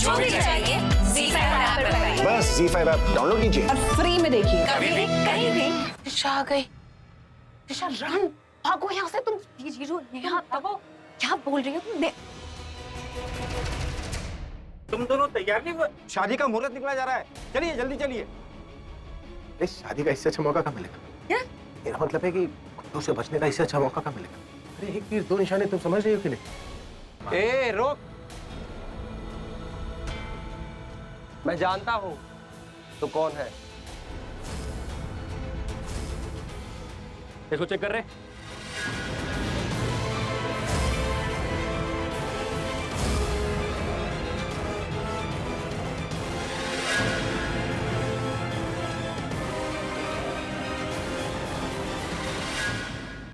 जो भी चाहिए ZEE5 ऐप पर पाइए। बस ZEE5 ऐप डाउनलोड कीजिए और फ्री में देखिए। कभी भी कहीं भी। दिशा आ गई। दिशा रन, भागो यहाँ से तुम। ये जीजू नेहा दबो, क्या बोल रही हो तुम? तुम दोनों तैयार नहीं हुए? शादी का मुहूर्त निकला जा रहा है, चलिए जल्दी चलिए। इस शादी का इससे अच्छा मौका कहाँ मिलेगा? क्या? मेरा मतलब है कि कुत्तों से बचने का इससे अच्छा मौका कहाँ मिलेगा? अरे एक तीर दो निशाने, तुम समझ रही हो कि नहीं? ए रोक, मैं जानता हूँ तो कौन है। इसको चेक कर रहे?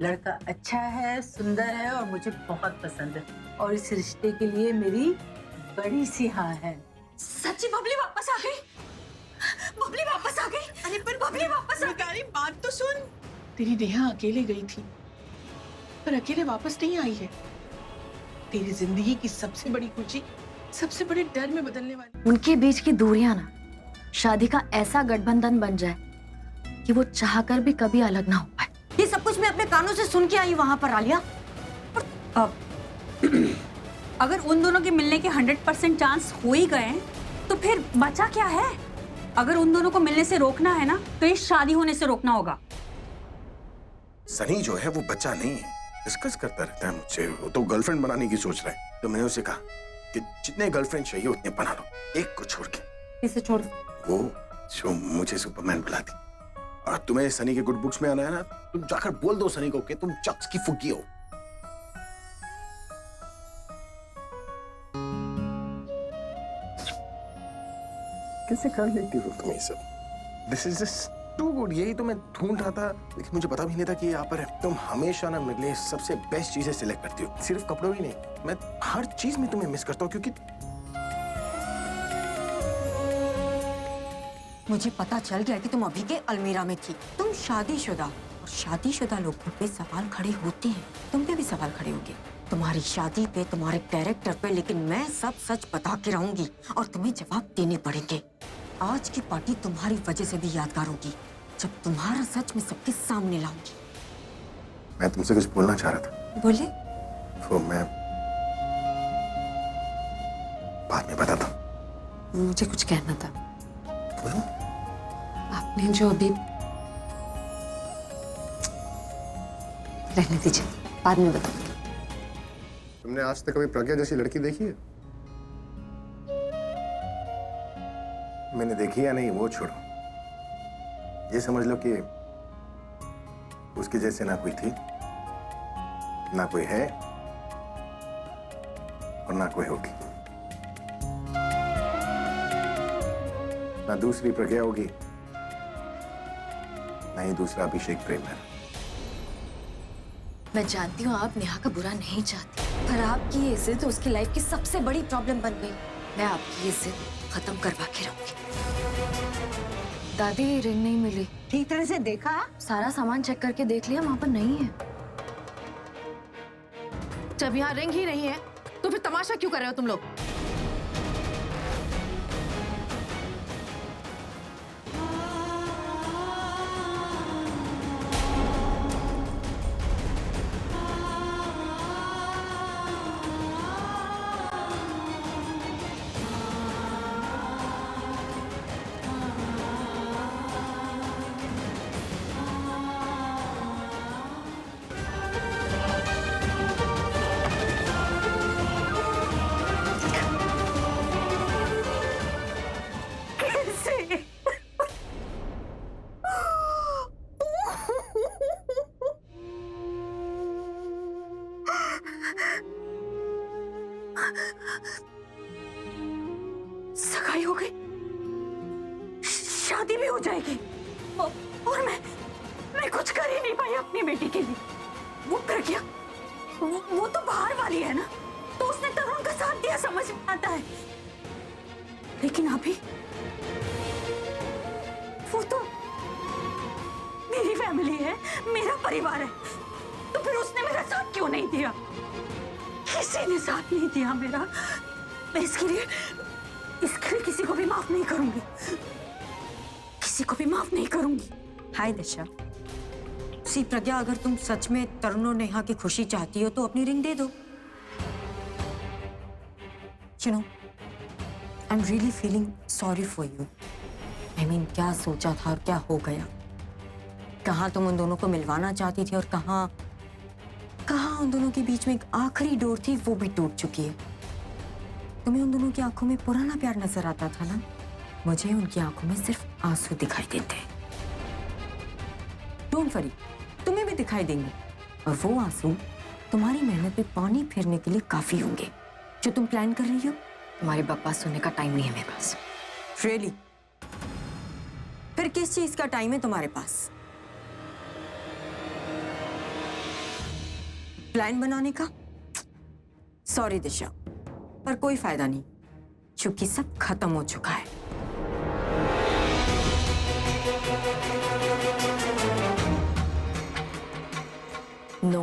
लड़का अच्छा है, सुंदर है और मुझे बहुत पसंद है और इस रिश्ते के लिए मेरी बड़ी सी हाँ है। सच्ची बबली वापस आ गई? बबली वापस आ गई? अरे पर बबली वापस आ गई। बात तो सुन, तेरी नेहा अकेले गई थी पर अकेले वापस नहीं आई है। तेरी जिंदगी की सबसे बड़ी खुशी सबसे बड़े डर में बदलने वाली। उनके बीच की दूरियां ना शादी का ऐसा गठबंधन बन जाए कि वो चाहकर भी कभी अलग ना हो पाए। ये सब कुछ मैं अपने कानों से सुन के आई वहां पर आलिया। अब अगर उन दोनों के मिलने के 100% चांस हो ही गए तो फिर बचा क्या है? अगर उन दोनों को मिलने से रोकना है ना तो ये शादी होने से रोकना होगा। सनी जो है वो बच्चा नहीं है, डिस्कस करता रहता है मुझसे। वो तो गर्लफ्रेंड बनाने की सोच रहा है। तो मैंने उसे कहा कि जितने गर्लफ्रेंड चाहिए उतने बना लो, एक को छोड़ के। इसे छोड़ वो जो मुझे सुपरमैन बुलाती। और तुम्हें सनी के गुड बुक्स में आना है ना, तुम जाकर बोल दो सनी को कि तुम चक्स की फुग्गी हो। कैसे कर लेती हो तुम ये सब? This is just too good. यही तो मैं ढूंढ रहा था, लेकिन मुझे पता भी नहीं था कि ये यहाँ पर है। तुम हमेशा ना मेरे लिए सबसे बेस्ट चीजें सिलेक्ट करती हो, सिर्फ कपड़ों ही नहीं, मैं हर चीज में तुम्हें मिस करता हूँ। क्योंकि मुझे पता चल गया कि तुम अभी के अलमीरा में थी। तुम शादीशुदा, और शादीशुदा लोगों पे सवाल खड़े होते हैं। तुम पे भी सवाल खड़े होंगे, तुम्हारी शादी पे, तुम्हारे कैरेक्टर पे। लेकिन मैं सब सच बता के रहूंगी और तुम्हें जवाब देने पड़ेंगे। आज की पार्टी तुम्हारी वजह से भी यादगार होगी, जब तुम्हारा सच मैं सबके सामने लाऊंगी। मैं तुमसे कुछ बोलना चाह रहा था। बोले? वो मैं बाद में बताता हूँ। मुझे कुछ कहना था। बोलो। आपने जो अभी, रहने दीजिए, बाद में बताऊंगी। तुमने आज तक कभी प्रज्ञा जैसी लड़की देखी है? मैंने देखी या नहीं वो छोड़ो, ये समझ लो कि उसके जैसे ना कोई थी, ना कोई है और ना कोई होगी। ना दूसरी प्रज्ञा होगी, ना ही दूसरा अभिषेक प्रेम है। मैं जानती हूँ आप नेहा का बुरा नहीं चाहती, पर आपकी ये जिद उसकी लाइफ की सबसे बड़ी प्रॉब्लम बन गई। मैं आपकी ये जिद खत्म करवा के रहूंगी। दादी रिंग नहीं मिली। ठीक तरह से देखा? सारा सामान चेक करके देख लिया, वहाँ पर नहीं है। जब यहाँ रिंग ही नहीं है तो फिर तमाशा क्यों कर रहे हो तुम लोग? सगाई हो गई, शादी भी हो जाएगी और मैं कुछ कर ही नहीं पाई अपनी बेटी के लिए। वो प्रज्ञा, वो तो बाहर वाली है ना, तो उसने तरुण का साथ दिया, समझ में आता है। लेकिन अभी वो तो मेरी फैमिली है, मेरा परिवार है, तो फिर उसने मेरा साथ क्यों नहीं दिया? किसी ने साथ नहीं दिया मेरा। मैं इसके लिए माफ नहीं करूंगी, किसी को भी माफ नहीं करूंगी। हाय दिशा, सी प्रज्ञा, अगर तुम सच में तरुण और नेहा की खुशी चाहती हो तो अपनी रिंग दे दो। You know, I'm really feeling sorry for you. I mean, क्या सोचा था और क्या हो गया। कहाँ तुम उन दोनों को मिलवाना चाहती थी और कहाँ उन दोनों के बीच में एक आखिरी डोर थी, वो भी टूट चुकी है। तुम्हें उन दोनों की आंखों में पुराना प्यार नजर आता था ना, मुझे उनकी आंखों में सिर्फ आंसू दिखाई देते हैं। डोंट वरी, तुम्हें भी दिखाई देंगे और वो आंसू तुम्हारी मेहनत पे पानी फेरने के लिए काफी होंगे। जो तुम प्लान कर रही हो, तुम्हारी बकवास सुनने का टाइम नहीं है मेरे पास। Really? फिर किस चीज का टाइम है तुम्हारे पास? प्लान बनाने का? सॉरी दिशा, पर कोई फायदा नहीं, क्योंकि सब खत्म हो चुका है। नो,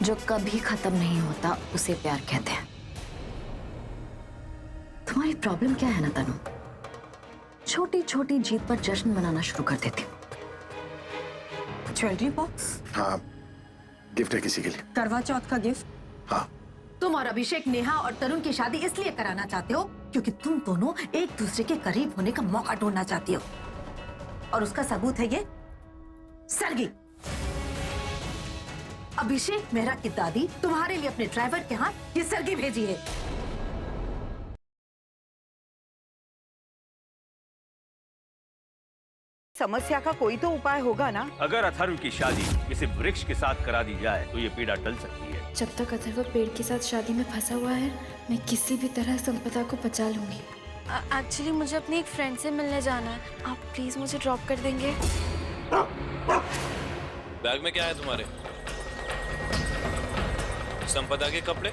जो कभी खत्म नहीं होता उसे प्यार कहते हैं। तुम्हारी प्रॉब्लम क्या है ना तनु? छोटी छोटी जीत पर जश्न मनाना शुरू कर देती हो। Jewellery box? हाँ, गिफ्ट है किसी के लिए। करवा चौथ का गिफ्ट? हाँ। तुम और अभिषेक नेहा और तरुण की शादी इसलिए कराना चाहते हो क्योंकि तुम दोनों एक दूसरे के करीब होने का मौका ढूंढना चाहती हो, और उसका सबूत है ये सरगी। अभिषेक मेहरा की दादी तुम्हारे लिए अपने ड्राइवर के हाथ ये सरगी भेजी है। समस्या का कोई तो उपाय होगा ना? अगर अथर्व की शादी किसी वृक्ष के साथ करा दी जाए तो ये पीड़ा टल सकती है। जब तक अथर्व पेड़ के साथ शादी में फंसा हुआ है, मैं किसी भी तरह संपदा को बचा लूंगी। एक्चुअली मुझे अपनी एक फ्रेंड से मिलने जाना है, आप प्लीज मुझे ड्रॉप कर देंगे? बैग में क्या है तुम्हारे? संपदा के कपड़े?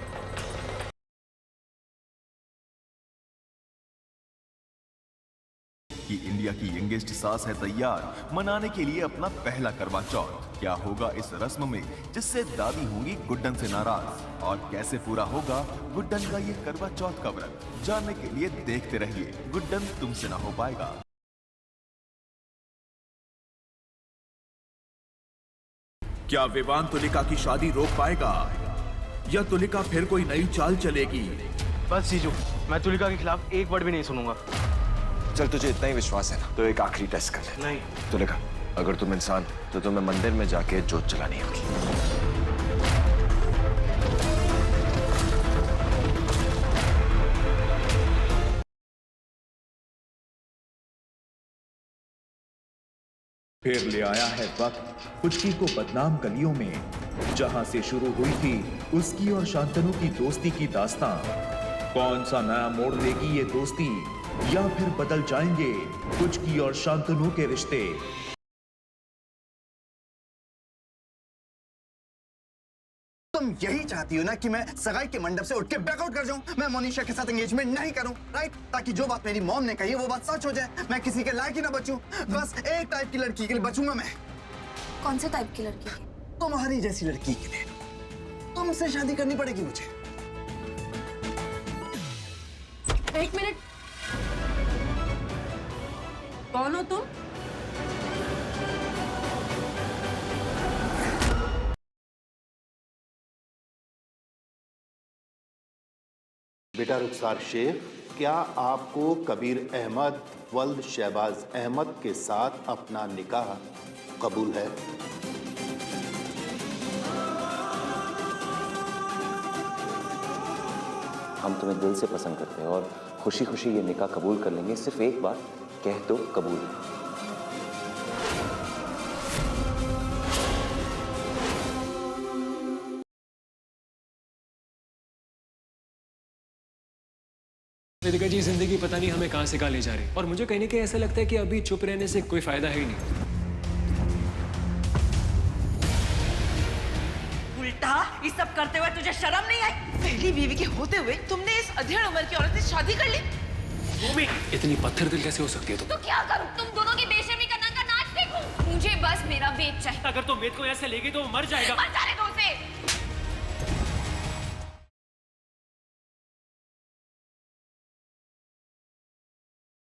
कि इंडिया की यंगेस्ट सास है तैयार मनाने के लिए अपना पहला करवा चौथ। क्या होगा इस रस्म में जिससे दादी होंगी गुड्डन से नाराज, और कैसे पूरा होगा गुड्डन का ये करवा चौथ का व्रत? जानने के लिए देखते रहिए गुड्डन तुमसे ना हो पाएगा। क्या विवान तुलिका की शादी रोक पाएगा या तुलिका फिर कोई नई चाल चलेगी? बस जीजू, मैं तुलिका के खिलाफ एक वर्ड भी नहीं सुनूंगा। चल, तुझे इतना ही विश्वास है ना, तो एक आखिरी टेस्ट कर ले। नहीं तुलिका, अगर तुम इंसान तो तुम्हें मंदिर में जाके जोत जलानी होगी। फिर ले आया है वक्त पुचकी को बदनाम गलियों में, जहां से शुरू हुई थी उसकी और शांतनु की दोस्ती की दास्तां। कौन सा नया मोड़ लेगी ये दोस्ती, या फिर बदल जाएंगे पुचकी और शांतनु के रिश्ते? तुम यही चाहती हो ना कि मैं सगाई के मंडप से उठ के बैकआउट कर जाऊं, मैं मोनिशा के साथ एंगेजमेंट नहीं करूं, राइट? ताकि जो बात मेरी मॉम ने कही है वो बात सच हो जाए, मैं किसी के लायक ही ना बचूं। बस एक टाइप की लड़की के लिए बचूंगा मैं। कौन से टाइप की लड़की? तुम्हारी जैसी लड़की के लिए। तुमसे शादी करनी पड़ेगी मुझे। एक मिनट, कौन हो तुम? बेटा रुखसार शेख, क्या आपको कबीर अहमद वल्द शहबाज अहमद के साथ अपना निकाह कबूल है? हम तुम्हें दिल से पसंद करते हैं और खुशी खुशी ये निकाह कबूल कर लेंगे। सिर्फ एक बार कह दो कबूल है। रितिका जी, जिंदगी पता नहीं हमें कहां से कहां ले जा रही, और मुझे कहीं ना कहीं ऐसा लगता है कि अभी चुप रहने से कोई फायदा है ही नहीं। उल्टा ये सब करते हुए तुझे शर्म नहीं आई? पहली बीवी के होते हुए तुमने इस अधेड़ उम्र की औरत से शादी कर ली? इतनी पत्थर दिल कैसे हो सकती है तुम? तो क्या करूं? तुम दोनों की बेशर्मी का नंगा नाच देखूं? मुझे बस मेरा वेद चाहिए। अगर तुम वेद को ऐसे ले गई तो वो मर जाएगा। मर जाएगा।